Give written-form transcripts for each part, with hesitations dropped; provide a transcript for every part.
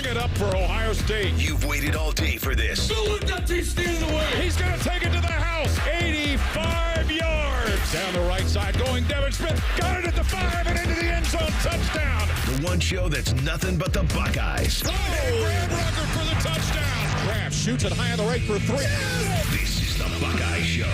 it up for Ohio State. You've waited all day for this. Don't let that team stand in the way. He's going to take it to the house. 85 yards. Down the right side going Devin Smith. Got it at the 5 and into the end zone. Touchdown. The one show that's nothing but the Buckeyes. Oh, Graham Rucker for the touchdown. Graham shoots it high on the right for 3. This is the Buckeye Show.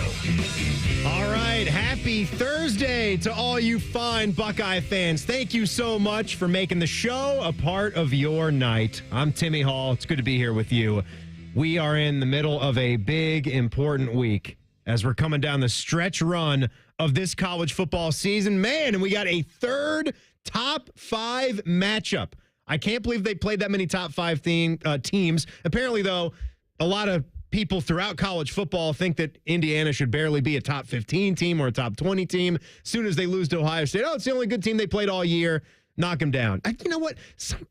All right, happy Thursday to all you fine Buckeye fans. Thank you so much for making the show a part of your night. I'm Timmy Hall. It's good to be here with you. We are in the middle of a big, important week as we're coming down the stretch run of this college football season. Man, and we got a third top 5 matchup. I can't believe they played that many top 5 teams. Apparently, though, a lot of people throughout college football think that Indiana should barely be a top 15 team or a top 20 team. As soon as they lose to Ohio State, it's the only good team they played all year. Knock them down. You know what?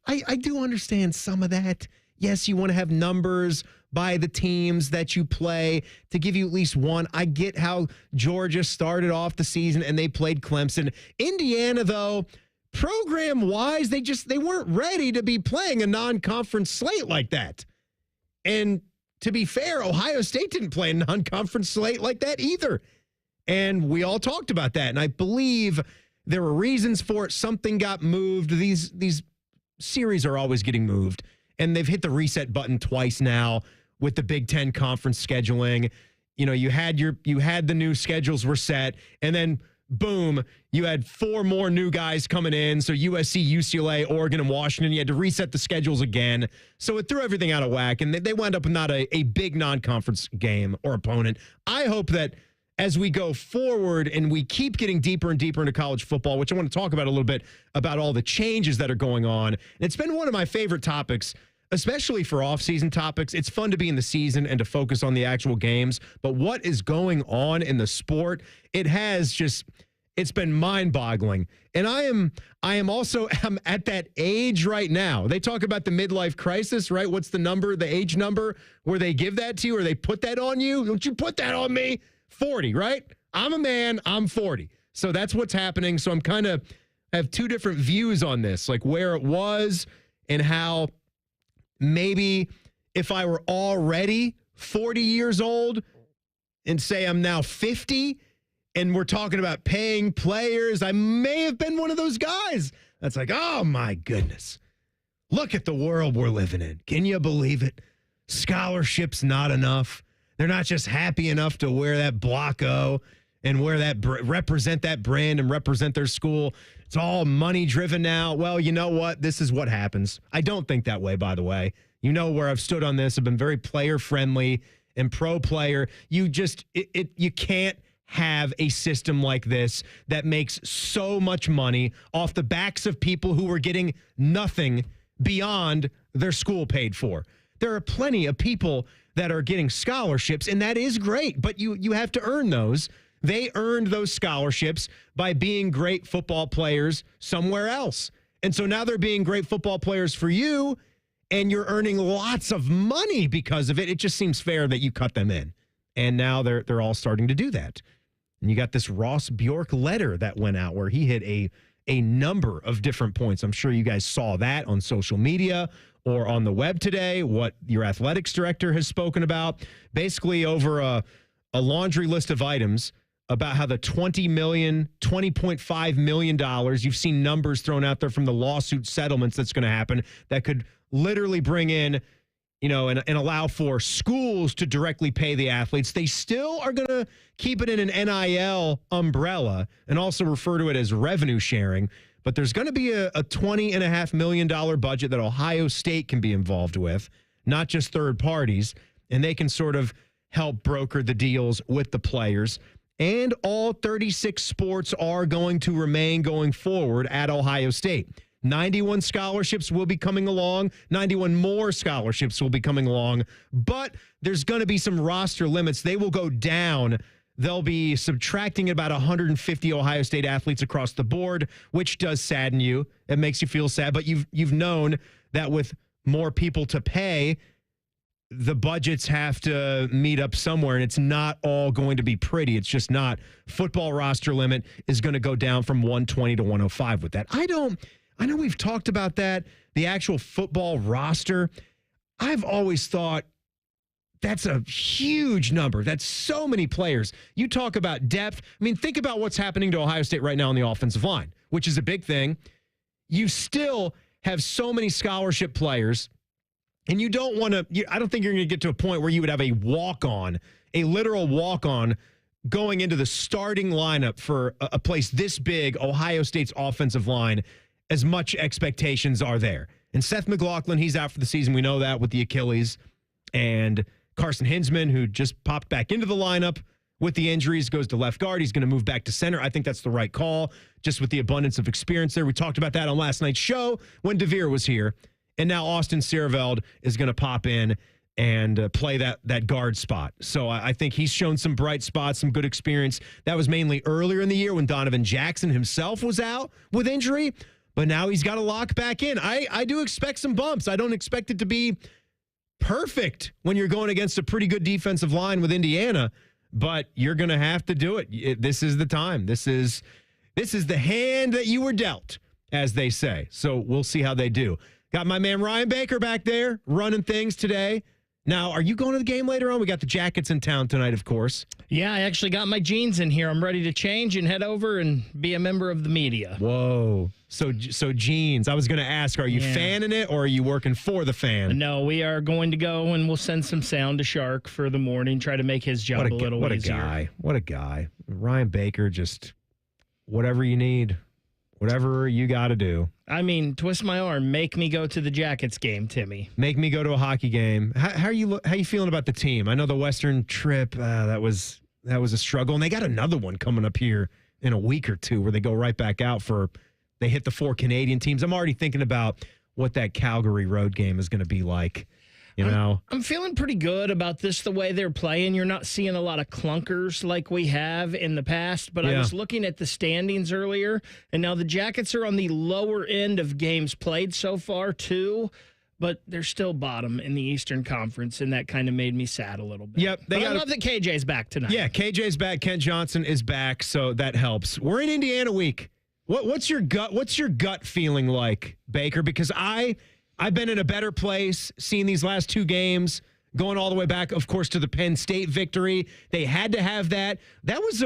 I do understand some of that. Yes, you want to have numbers by the teams that you play to give you at least one. I get how Georgia started off the season and they played Clemson. Indiana, though, program-wise, they weren't ready to be playing a non-conference slate like that. And to be fair, Ohio State didn't play a non-conference slate like that either. And we all talked about that. And I believe there were reasons for it. Something got moved. These series are always getting moved. And they've hit the reset button twice now with the Big Ten conference scheduling. You know, you had the new schedules were set, and then boom, you had 4 more new guys coming in. So USC, UCLA, Oregon, and Washington. You had to reset the schedules again. So it threw everything out of whack, and they wound up with not a big non-conference game or opponent. I hope that as we go forward and we keep getting deeper and deeper into college football, which I want to talk about a little bit, about all the changes that are going on. And it's been one of my favorite topics, especially for off-season topics. It's fun to be in the season and to focus on the actual games. But what is going on in the sport, it's been mind-boggling. And I am also at that age right now. They talk about the midlife crisis, right? What's the number, the age number where they give that to you or they put that on you? Don't you put that on me? 40, right? I'm a man, I'm 40. So that's what's happening. So I'm have 2 different views on this, like where it was and how maybe if I were already 40 years old and say I'm now 50 and we're talking about paying players, I may have been one of those guys that's like, oh my goodness, look at the world we're living in. Can you believe it? Scholarships not enough. They're not just happy enough to wear that Blocko and wear that represent that brand and represent their school. It's all money driven now. Well, you know what? This is what happens. I don't think that way, by the way. You know where I've stood on this. I've been very player friendly and pro player. You can't have a system like this that makes so much money off the backs of people who are getting nothing beyond their school paid for. There are plenty of people that are getting scholarships, and that is great, but you have to earn those. They earned those scholarships by being great football players somewhere else. And so now they're being great football players for you, and you're earning lots of money because of it. It just seems fair that you cut them in. And now they're all starting to do that. And you got this Ross Bjork letter that went out where he hit a number of different points. I'm sure you guys saw that on social media or on the web today, what your athletics director has spoken about, basically over a laundry list of items about how the $20.5 million, you've seen numbers thrown out there from the lawsuit settlements that's going to happen that could literally bring in, and allow for schools to directly pay the athletes. They still are going to keep it in an NIL umbrella and also refer to it as revenue sharing. But there's going to be a $20.5 million budget that Ohio State can be involved with, not just third parties, and they can sort of help broker the deals with the players. And all 36 sports are going to remain going forward at Ohio State. 91 scholarships will be coming along. 91 more scholarships will be coming along. But there's going to be some roster limits. They will go down. They'll be subtracting about 150 Ohio State athletes across the board, which does sadden you. It makes you feel sad. But you've known that with more people to pay, the budgets have to meet up somewhere, and it's not all going to be pretty. It's just not. Football roster limit is going to go down from 120 to 105 with that. I know we've talked about that, the actual football roster, I've always thought that's a huge number. That's so many players. You talk about depth. I mean, think about what's happening to Ohio State right now on the offensive line, which is a big thing. You still have so many scholarship players, and you don't want to, I don't think you're going to get to a point where you would have a walk-on, a literal walk-on going into the starting lineup for a place this big, Ohio State's offensive line, as much expectations are there. And Seth McLaughlin, he's out for the season. We know that with the Achilles. And Carson Hinsman, who just popped back into the lineup with the injuries, goes to left guard. He's going to move back to center. I think that's the right call, just with the abundance of experience there. We talked about that on last night's show when DeVere was here. And now Austin Seerveld is going to pop in and play that guard spot. So I think he's shown some bright spots, some good experience. That was mainly earlier in the year when Donovan Jackson himself was out with injury. But now he's got to lock back in. I do expect some bumps. I don't expect it to be perfect when you're going against a pretty good defensive line with Indiana, but you're going to have to do it. This is the time. This is the hand that you were dealt, as they say. So we'll see how they do. Got my man Ryan Baker back there running things today. Now, are you going to the game later on? We got the Jackets in town tonight, of course. Yeah, I actually got my jeans in here. I'm ready to change and head over and be a member of the media. Whoa. So jeans. I was going to ask, are you fanning it or are you working for the fan? No, we are going to go and we'll send some sound to Shark for the morning, try to make his job a little easier. What a guy. Ryan Baker, just whatever you need. Whatever you got to do. I mean, twist my arm. Make me go to the Jackets game, Timmy. Make me go to a hockey game. How are you feeling about the team? I know the Western trip, that was a struggle. And they got another one coming up here in a week or two where they go right back out they hit the 4 Canadian teams. I'm already thinking about what that Calgary road game is going to be like. I'm feeling pretty good about this, the way they're playing. You're not seeing a lot of clunkers like we have in the past, but I was looking at the standings earlier, and now the Jackets are on the lower end of games played so far, too, but they're still bottom in the Eastern Conference, and that kind of made me sad a little bit. Yep. I love that KJ's back tonight. Yeah, KJ's back. Kent Johnson is back, so that helps. We're in Indiana week. What's your gut feeling like, Baker? Because I've been in a better place seeing these last 2 games, going all the way back, of course, to the Penn State victory. They had to have that. That was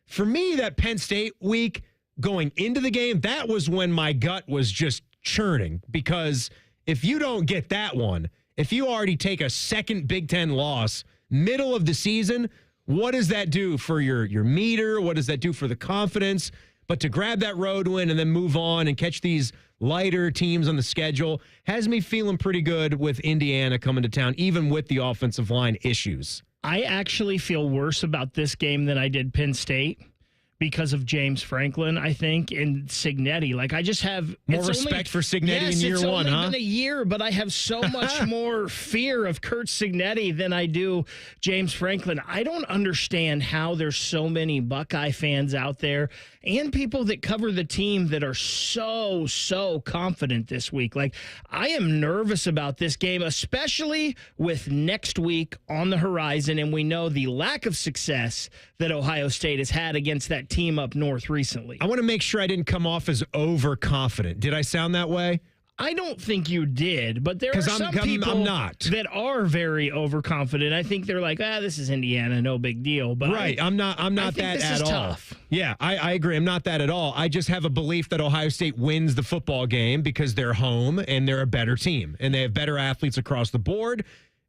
for me, that Penn State week going into the game, that was when my gut was just churning. Because if you don't get that one, if you already take a second Big Ten loss middle of the season, what does that do for your meter? What does that do for the confidence? But to grab that road win and then move on and catch these lighter teams on the schedule has me feeling pretty good with Indiana coming to town, even with the offensive line issues. I actually feel worse about this game than I did Penn State because of James Franklin, I think, and Cignetti. Like, I just have more respect for Cignetti in year one, huh? It's only been a year, but I have so much more fear of Kurt Cignetti than I do James Franklin. I don't understand how there's so many Buckeye fans out there and people that cover the team that are so confident this week. Like, I am nervous about this game, especially with next week on the horizon, and we know the lack of success that Ohio State has had against that team up north recently. I want to make sure I didn't come off as overconfident. Did I sound that way? I don't think you did, but there are some people that are very overconfident. I think they're like, this is Indiana, no big deal. But right, I'm not that at all. Tough. Yeah, I agree. I'm not that at all. I just have a belief that Ohio State wins the football game because they're home and they're a better team and they have better athletes across the board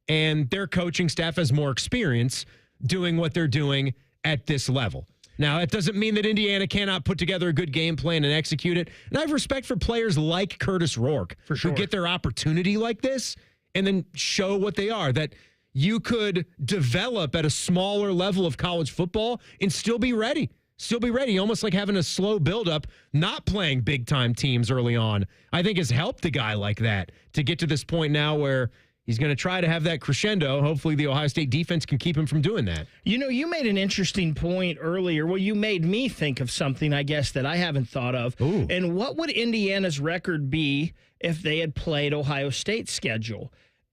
and their coaching staff has more experience doing what they're doing at this level. Now, that doesn't mean that Indiana cannot put together a good game plan and execute it. And I have respect for players like Curtis Rourke who get their opportunity like this and then show what they are, that you could develop at a smaller level of college football and still be ready. Still be ready, almost like having a slow buildup, not playing big-time teams early on, I think has helped a guy like that to get to this point now where he's going to try to have that crescendo. Hopefully the Ohio State defense can keep him from doing that. You know, you made an interesting point earlier. Well, you made me think of something, I guess, that I haven't thought of. Ooh. And what would Indiana's record be if they had played Ohio State's schedule?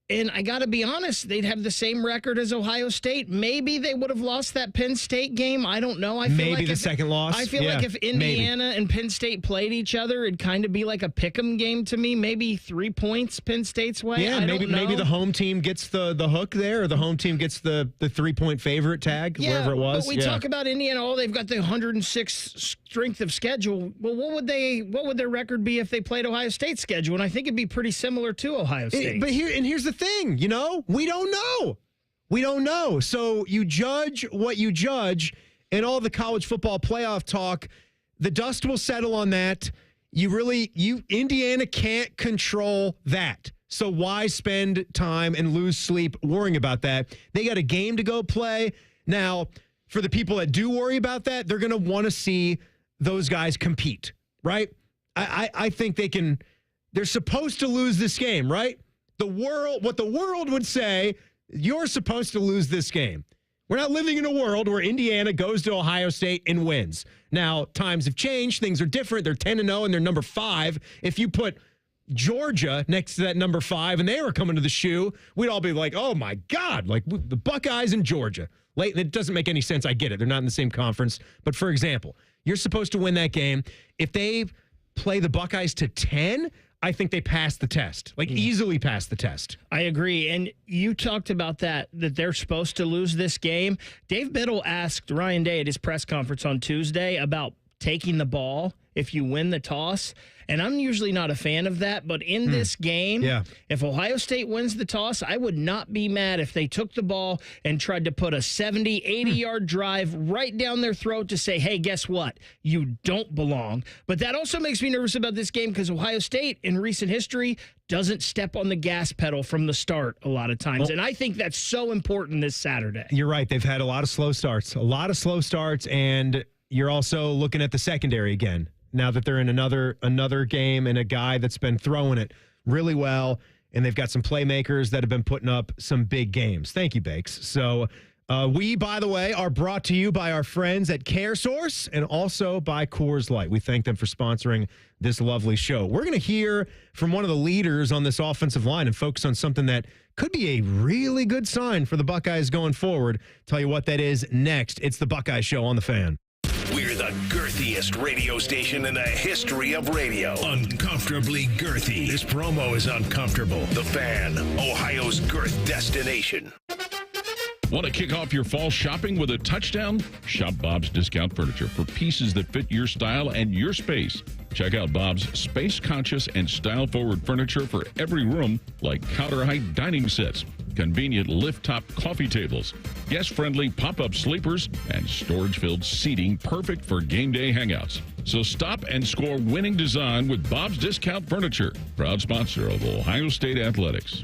And I got to be honest, they'd have the same record as Ohio State. Maybe they would have lost that Penn State game. I don't know. I feel maybe like the second loss. I feel like if Indiana and Penn State played each other, it'd kind of be like a pick'em game to me. Maybe 3 points Penn State's way. Yeah, maybe the home team gets the hook there, or the home team gets the 3-point favorite tag, wherever it was. But we talk about Indiana. Oh, they've got the 106 strength of schedule. Well, what would their record be if they played Ohio State's schedule? And I think it'd be pretty similar to Ohio State. But here's the thing, we don't know. We don't know. So you judge what you judge, and all the college football playoff talk, the dust will settle on that. Indiana can't control that. So why spend time and lose sleep worrying about that? They got a game to go play. Now, for the people that do worry about that, they're going to want to see those guys compete, right? I think they're supposed to lose this game, right? What the world would say, you're supposed to lose this game. We're not living in a world where Indiana goes to Ohio State and wins. Now, times have changed. Things are different. They're 10-0 and they're number 5. If you put Georgia next to that number 5 and they were coming to the shoe, we'd all be like, oh my God, like the Buckeyes in Georgia. It doesn't make any sense. I get it. They're not in the same conference. But for example, you're supposed to win that game. If they play the Buckeyes to 10, I think they passed the test, easily passed the test. I agree. And you talked about that they're supposed to lose this game. Dave Biddle asked Ryan Day at his press conference on Tuesday about taking the ball if you win the toss. And I'm usually not a fan of that, but in this game, if Ohio State wins the toss, I would not be mad if they took the ball and tried to put a 70, 80-yard drive right down their throat to say, hey, guess what? You don't belong. But that also makes me nervous about this game because Ohio State, in recent history, doesn't step on the gas pedal from the start a lot of times. And I think that's so important this Saturday. You're right. They've had a lot of slow starts, and you're also looking at the secondary again. Now that they're in another game and a guy that's been throwing it really well, and they've got some playmakers that have been putting up some big games. Thank you, Bakes. So we, by the way, are brought to you by our friends at CareSource and also by Coors Light. We thank them for sponsoring this lovely show. We're going to hear from one of the leaders on this offensive line and focus on something that could be a really good sign for the Buckeyes going forward. Tell you what that is next. It's the Buckeye Show on the Fan. We're the girthiest radio station in the history of radio. Uncomfortably girthy. This promo is uncomfortable. The Fan, Ohio's girth destination. Want to kick off your fall shopping with a touchdown? Shop Bob's Discount Furniture for pieces that fit your style and your space. Check out Bob's space-conscious and style-forward furniture for every room, like counter-height dining sets, convenient lift-top coffee tables, guest-friendly pop-up sleepers, and storage-filled seating perfect for game day hangouts. So stop and score winning design with Bob's Discount Furniture, proud sponsor of Ohio State Athletics.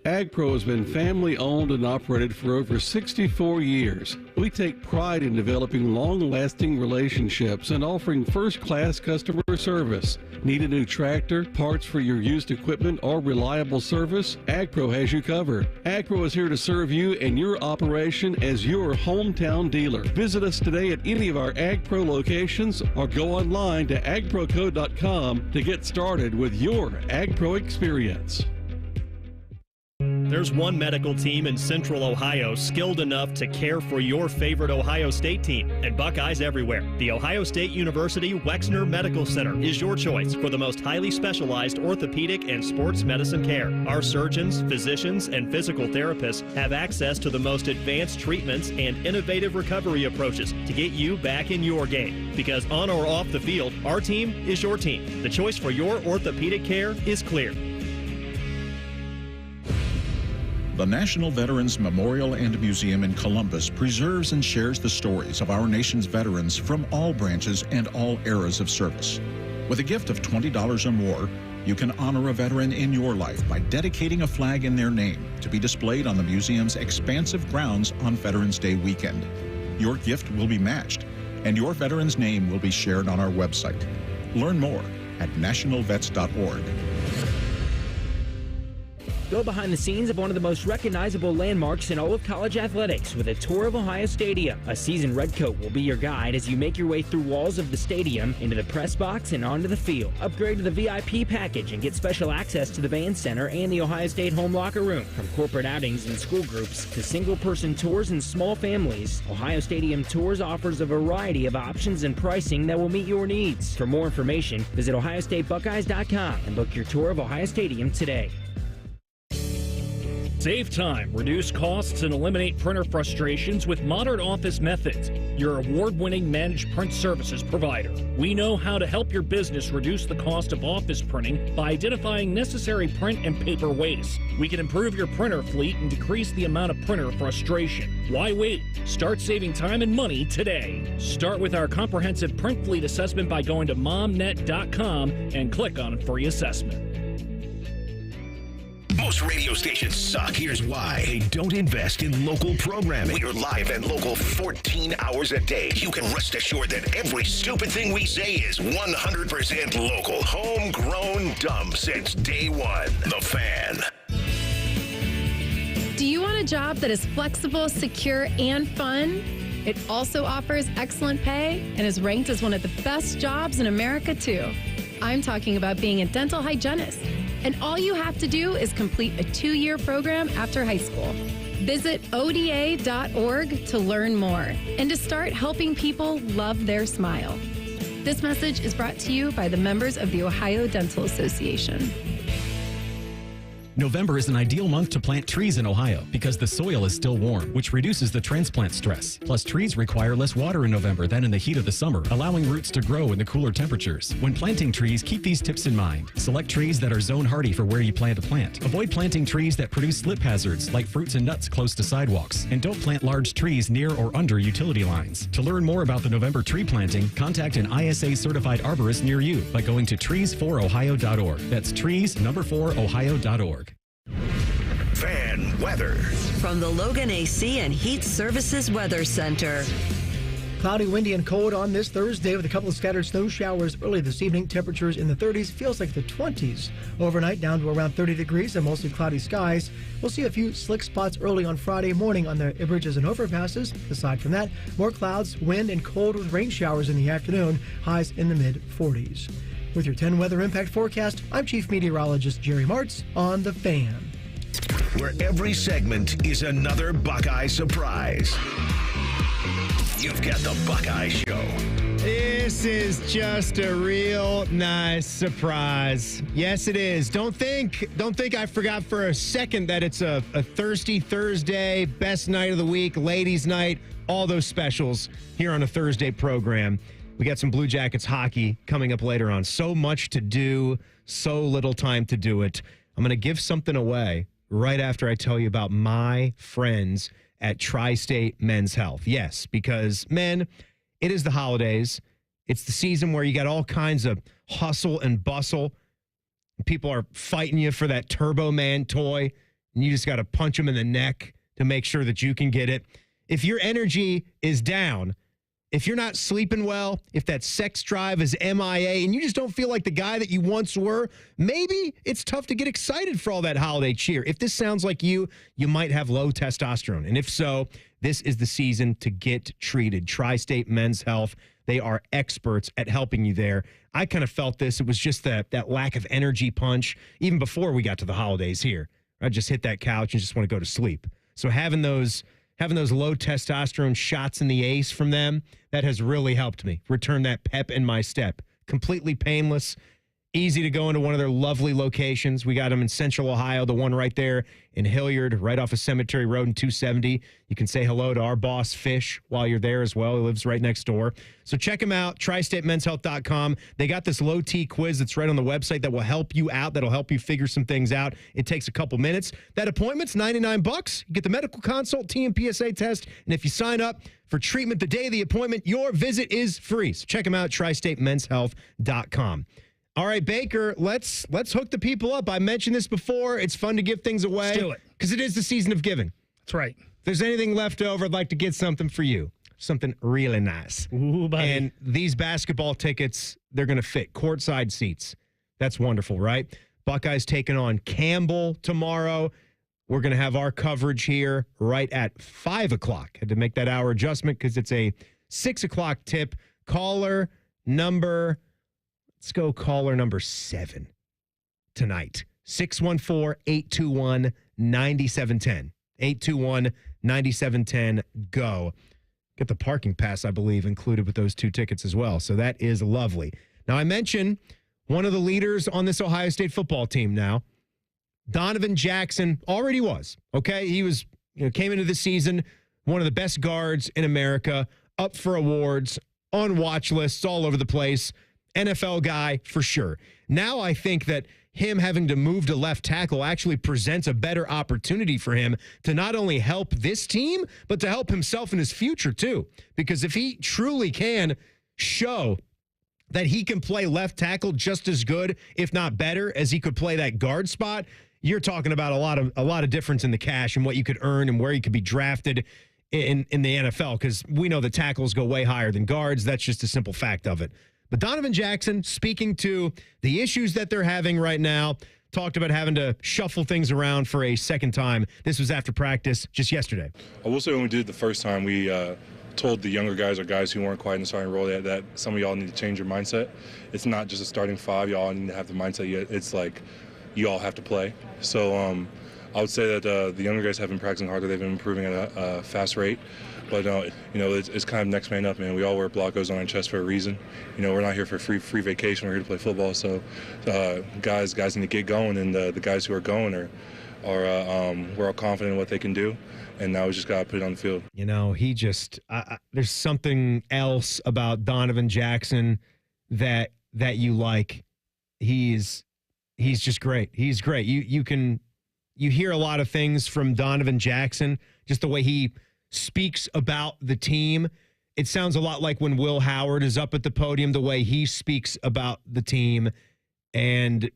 AgPro has been family-owned and operated for over 64 years. We take pride in developing long-lasting relationships and offering first-class customer service. Need a new tractor, parts for your used equipment, or reliable service? AgPro has you covered. AgPro is here to serve you and your operation as your hometown dealer. Visit us today at any of our AgPro locations or go online to agproco.com to get started with your AgPro experience. There's one medical team in Central Ohio skilled enough to care for your favorite Ohio State team, and Buckeyes everywhere. The Ohio State University Wexner Medical Center is your choice for the most highly specialized orthopedic and sports medicine care. Our surgeons, physicians, and physical therapists have access to the most advanced treatments and innovative recovery approaches to get you back in your game. Because on or off the field, our team is your team. The choice for your orthopedic care is clear. The National Veterans Memorial and Museum in Columbus preserves and shares the stories of our nation's veterans from all branches and all eras of service. With a gift of $20 or more, you can honor a veteran in your life by dedicating a flag in their name to be displayed on the museum's expansive grounds on Veterans Day weekend. Your gift will be matched, and your veteran's name will be shared on our website. Learn more at nationalvets.org. Go behind the scenes of one of the most recognizable landmarks in all of college athletics with a tour of Ohio Stadium. A seasoned redcoat will be your guide as you make your way through walls of the stadium, into the press box, and onto the field. Upgrade to the VIP package and get special access to the band center and the Ohio State home locker room. From corporate outings and school groups to single-person tours and small families, Ohio Stadium Tours offers a variety of options and pricing that will meet your needs. For more information, visit OhioStateBuckeyes.com and book your tour of Ohio Stadium today. Save time, reduce costs, and eliminate printer frustrations with Modern Office Methods, your award-winning managed print services provider. We know how to help your business reduce the cost of office printing by identifying necessary print and paper waste. We can improve your printer fleet and decrease the amount of printer frustration. Why wait? Start saving time and money today. Start with our comprehensive print fleet assessment by going to momnet.com and click on Free Assessment. Most radio stations suck. Here's why. They don't invest in local programming. We're live and local 14 hours a day. You can rest assured that every stupid thing we say is 100% local. Homegrown dumb since day one. The Fan. Do you want a job that is flexible, secure, and fun? It also offers excellent pay and is ranked as one of the best jobs in America, too. I'm talking about being a dental hygienist. And all you have to do is complete a 2-year program after high school. Visit ODA.org to learn more and to start helping people love their smile. This message is brought to you by the members of the Ohio Dental Association. November is an ideal month to plant trees in Ohio because the soil is still warm, which reduces the transplant stress. Plus, trees require less water in November than in the heat of the summer, allowing roots to grow in the cooler temperatures. When planting trees, keep these tips in mind. Select trees that are zone hardy for where you plan to plant. Avoid planting trees that produce slip hazards like fruits and nuts close to sidewalks. And don't plant large trees near or under utility lines. To learn more about the November tree planting, contact an ISA certified arborist near you by going to trees4ohio.org. That's trees4ohio.org. Fan weather. From the Logan AC and Heat Services Weather Center. Cloudy, windy, and cold on this Thursday with a couple of scattered snow showers early this evening. Temperatures in the 30s, feels like the 20s. Overnight down to around 30 degrees and mostly cloudy skies. We'll see a few slick spots early on Friday morning on the bridges and overpasses. Aside from that, more clouds, wind, and cold with rain showers in the afternoon. Highs in the mid-40s. With your 10 weather impact forecast, I'm Chief Meteorologist Jerry Martz on The Fan. Where every segment is another Buckeye surprise. You've got the Buckeye Show. This is just a real nice surprise. Yes, it is. Don't think I forgot for a second that it's a Thirsty Thursday, best night of the week, ladies' night, all those specials here on a Thursday program. We got some Blue Jackets hockey coming up later on. So much to do, so little time to do it. I'm going to give something away right after I tell you about my friends at Tri-State Men's Health. Yes, because, men, it is the holidays. It's the season where you got all kinds of hustle and bustle. People are fighting you for that Turbo Man toy, and you just got to punch them in the neck to make sure that you can get it. If your energy is down, if you're not sleeping well, if that sex drive is MIA and you just don't feel like the guy that you once were, maybe it's tough to get excited for all that holiday cheer. If this sounds like you might have low testosterone. And if so, this is the season to get treated. Tri-State Men's Health, they are experts at helping you there. I kind of felt this. It was just that lack of energy punch, even before we got to the holidays here. I just hit that couch and just want to go to sleep. So having those low testosterone shots in the ace from them, that has really helped me return that pep in my step. Completely painless, easy to go into one of their lovely locations. We got them in Central Ohio, the one right there in Hilliard, right off of Cemetery Road in 270. You can say hello to our boss, Fish, while you're there as well. He lives right next door. So check them out, tristatemenshealth.com. They got this low T quiz that's right on the website that will help you out, that'll help you figure some things out. It takes a couple minutes. That appointment's $99. You get the medical consult, TMPSA test, and if you sign up for treatment the day of the appointment, your visit is free. So check them out, tristatemenshealth.com. All right, Baker, let's hook the people up. I mentioned this before. It's fun to give things away. Let's do it. Because it is the season of giving. That's right. If there's anything left over, I'd like to get something for you. Something really nice. Ooh, buddy. And these basketball tickets, they're going to fit. Courtside seats. That's wonderful, right? Buckeyes taking on Campbell tomorrow. We're going to have our coverage here right at 5 o'clock. Had to make that hour adjustment because it's a 6 o'clock tip. Caller number 7 tonight. 614-821-9710. 821-9710. Go. Get the parking pass, I believe, included with those 2 tickets as well. So that is lovely. Now, I mentioned one of the leaders on this Ohio State football team now, Donovan Jackson, already was. Okay, he was, came into the season one of the best guards in America, up for awards, on watch lists all over the place, NFL guy for sure. Now I think that him having to move to left tackle actually presents a better opportunity for him to not only help this team, but to help himself in his future too. Because if he truly can show that he can play left tackle just as good, if not better, as he could play that guard spot, you're talking about a lot of difference in the cash and what you could earn and where you could be drafted in the NFL, because we know the tackles go way higher than guards. That's just a simple fact of it. But Donovan Jackson, speaking to the issues that they're having right now, talked about having to shuffle things around for a second time. This was after practice just yesterday. I will say when we did it the first time, we told the younger guys or guys who weren't quite in the starting role that some of y'all need to change your mindset. It's not just a starting 5. Y'all need to have the mindset yet. It's like you all have to play. So I would say that the younger guys have been practicing harder. They've been improving at a fast rate. But, it's kind of next man up, man. We all wear Blancos on our chest for a reason. We're not here for free vacation. We're here to play football. So guys need to get going, and the guys who are going are we're all confident in what they can do. And now we just got to put it on the field. He just there's something else about Donovan Jackson that you like. He's just great. He's great. You hear a lot of things from Donovan Jackson, just the way he speaks about the team. It sounds a lot like when Will Howard is up at the podium, the way he speaks about the team and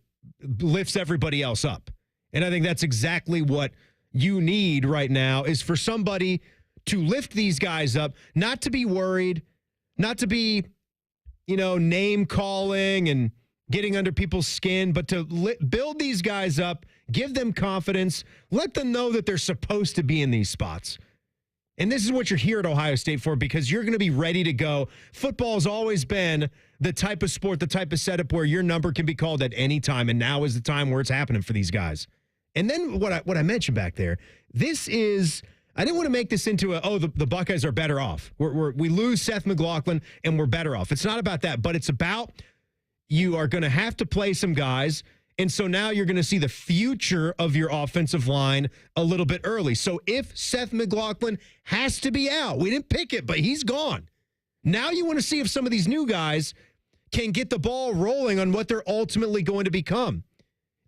lifts everybody else up. And I think that's exactly what you need right now, is for somebody to lift these guys up, not to be worried, not to be, name calling and getting under people's skin, but to build these guys up, give them confidence, let them know that they're supposed to be in these spots. And this is what you're here at Ohio State for, because you're going to be ready to go. Football has always been the type of sport, the type of setup where your number can be called at any time, and now is the time where it's happening for these guys. And then what I mentioned back there, this is, I didn't want to make this into the Buckeyes are better off. We lose Seth McLaughlin and we're better off. It's not about that, but it's about you are going to have to play some guys. And so now you're going to see the future of your offensive line a little bit early. So if Seth McLaughlin has to be out, we didn't pick it, but he's gone. Now you want to see if some of these new guys can get the ball rolling on what they're ultimately going to become.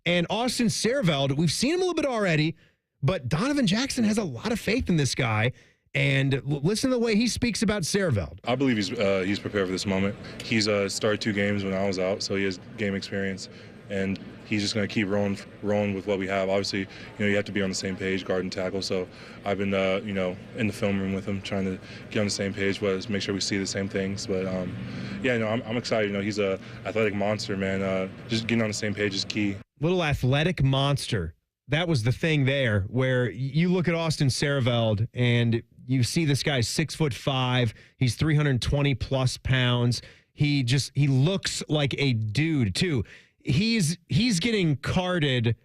And Austin Serveld, we've seen him a little bit already, but Donovan Jackson has a lot of faith in this guy. And listen to the way he speaks about Serveld. I believe he's prepared for this moment. He's started 2 games when I was out, so he has game experience. And he's just going to keep rolling with what we have. Obviously, you have to be on the same page, guard and tackle. So I've been, in the film room with him, trying to get on the same page, but make sure we see the same things. But, I'm excited. He's a athletic monster, man. Just getting on the same page is key. Little athletic monster. That was the thing there, where you look at Austin Serveld and you see this guy's 6'5". He's 320 plus pounds. He looks like a dude too. He's getting carded.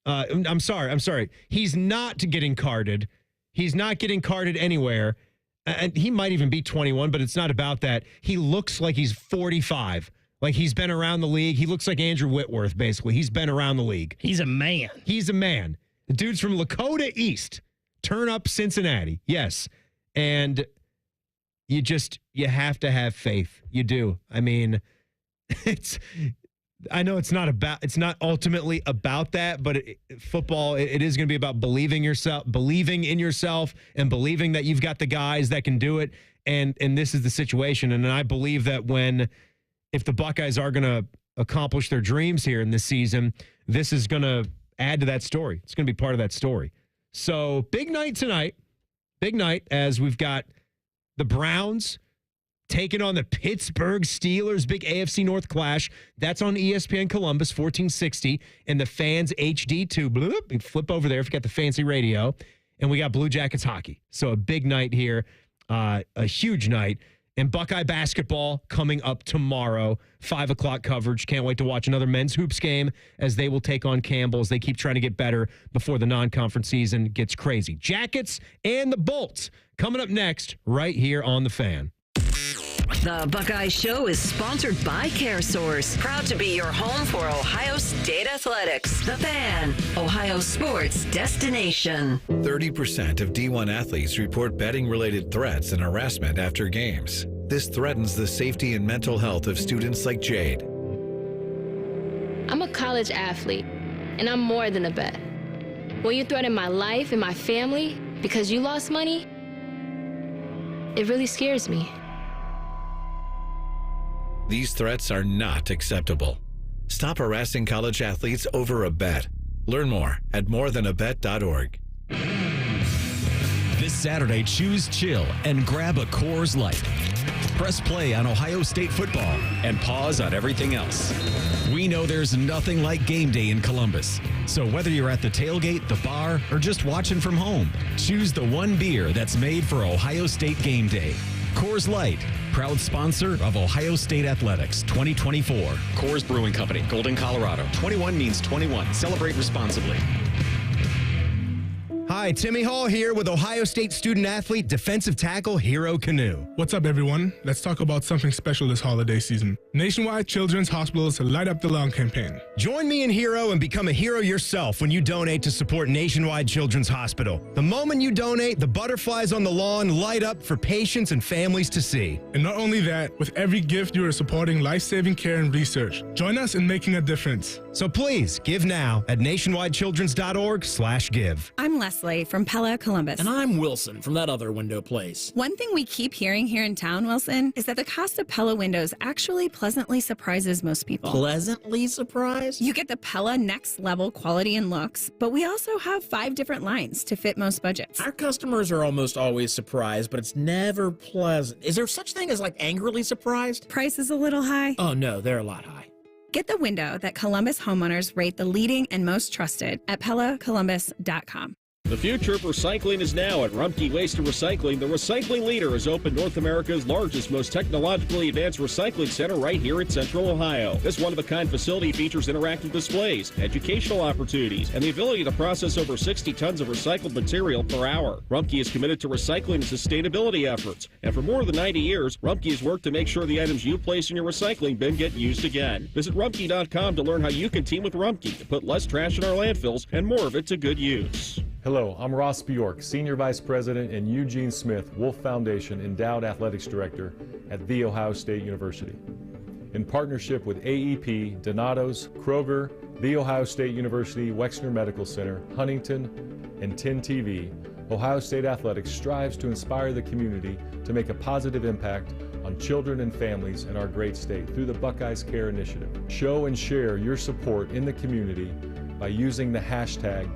I'm sorry. He's not getting carded. He's not getting carded anywhere. And he might even be 21, but it's not about that. He looks like he's 45. Like he's been around the league. He looks like Andrew Whitworth, basically. He's been around the league. He's a man. The dude's from Lakota East. Turn up Cincinnati. Yes. And you have to have faith. You do. I mean, I know it's not ultimately about that, but football, it is going to be about believing in yourself and believing that you've got the guys that can do it. And this is the situation. And I believe that if the Buckeyes are going to accomplish their dreams here in this season, this is going to add to that story. It's going to be part of that story. So big night tonight. Big night as we've got the Browns taking on the Pittsburgh Steelers, big AFC North clash. That's on ESPN Columbus, 1460, and the Fans HD2. Bloop, you flip over there if you got the fancy radio. And we got Blue Jackets hockey. So a big night here, a huge night. And Buckeye basketball coming up tomorrow, 5 o'clock coverage. Can't wait to watch another men's hoops game as they will take on Campbell as they keep trying to get better before the non-conference season gets crazy. Jackets and the Bolts coming up next right here on The Fan. The Buckeye Show is sponsored by CareSource, proud to be your home for Ohio State athletics. The Fan, Ohio sports destination. 30% of D1 athletes report betting-related threats and harassment after games. This threatens the safety and mental health of students like Jade. I'm a college athlete, and I'm more than a bet. When you threaten my life and my family because you lost money, it really scares me. These threats are not acceptable. Stop harassing college athletes over a bet. Learn more at morethanabet.org. This Saturday, choose chill and grab a Coors Light. Press play on Ohio State football and pause on everything else. We know there's nothing like game day in Columbus. So whether you're at the tailgate, the bar, or just watching from home, choose the one beer that's made for Ohio State game day. Coors Light, proud sponsor of Ohio State Athletics 2024. Coors Brewing Company, Golden, Colorado. 21 means 21. Celebrate responsibly. Hi, Timmy Hall here with Ohio State student-athlete, defensive tackle Hero Canoe. What's up, everyone? Let's talk about something special this holiday season. Nationwide Children's Hospitals Light Up the Lawn campaign. Join me in Hero and become a hero yourself when you donate to support Nationwide Children's Hospital. The moment you donate, the butterflies on the lawn light up for patients and families to see. And not only that, with every gift, you are supporting life-saving care and research. Join us in making a difference. So please, give now at nationwidechildrens.org/give. I'm Leslie from Pella, Columbus. And I'm Wilson from that other window place. One thing we keep hearing here in town, Wilson, is that the cost of Pella windows actually pleasantly surprises most people. Pleasantly surprised? You get the Pella next level quality and looks, but we also have 5 different lines to fit most budgets. Our customers are almost always surprised, but it's never pleasant. Is there such thing as like angrily surprised? Price is a little high. Oh no, they're a lot high. Get the window that Columbus homeowners rate the leading and most trusted at PellaColumbus.com. The future of recycling is now at Rumpke Waste and Recycling. The recycling leader has opened North America's largest, most technologically advanced recycling center right here in Central Ohio. This one-of-a-kind facility features interactive displays, educational opportunities, and the ability to process over 60 tons of recycled material per hour. Rumpke is committed to recycling and sustainability efforts, and for more than 90 years, Rumpke has worked to make sure the items you place in your recycling bin get used again. Visit Rumpke.com to learn how you can team with Rumpke to put less trash in our landfills and more of it to good use. Hello, I'm Ross Bjork, Senior Vice President and Eugene Smith Wolf Foundation Endowed Athletics Director at The Ohio State University. In partnership with AEP, Donato's, Kroger, The Ohio State University Wexner Medical Center, Huntington, and 10 TV, Ohio State Athletics strives to inspire the community to make a positive impact on children and families in our great state through the Buckeyes Care Initiative. Show and share your support in the community by using the hashtag